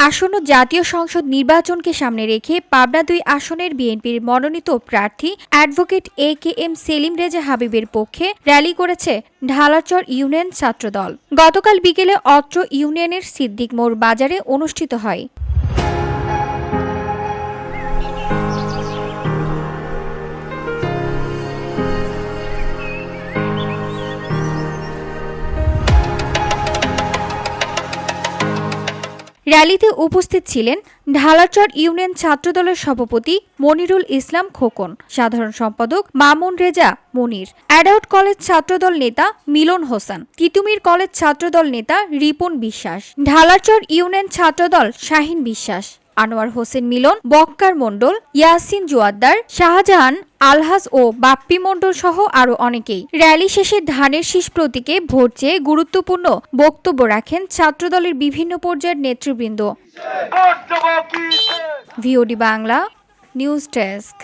আসন্ন জাতীয় সংসদ নির্বাচনকে সামনে রেখে পাবনা ২ আসনের বিএনপির মনোনীত প্রার্থী অ্যাডভোকেট এ.কে.এম. সেলিম রেজা হাবিবের পক্ষে র্যালি করেছে ঢালারচর ইউনিয়ন ছাত্রদল। গতকাল বিকেলে অত্র ইউনিয়নের সিদ্দিক মোড় বাজারে অনুষ্ঠিত হয়। র্যালিতে উপস্থিত ছিলেন ঢালারচর ইউনিয়ন ছাত্রদলের সভাপতি মনিরুল ইসলাম খোকন, সাধারণ সম্পাদক মামুন রেজা মনির, অ্যাডাউট কলেজ ছাত্রদল নেতা মিলন হোসেন, তিতুমির কলেজ ছাত্রদল নেতা রিপন বিশ্বাস, ঢালারচর ইউনিয়ন ছাত্রদল শাহিন বিশ্বাস, আনোয়ার হোসেন মিলন, বক্কার মণ্ডল, ইয়াসিন জোয়াদ্দার, শাহজাহান আলহাজ ও বাপ্পি মণ্ডল সহ আরো অনেকেই। র্যালি শেষে ধানের শীষ প্রতীকে ভোট চেয়ে গুরুত্বপূর্ণ বক্তব্য রাখেন ছাত্রদলের বিভিন্ন পর্যায়ের নেতৃবৃন্দ। VOD Bangla news desk.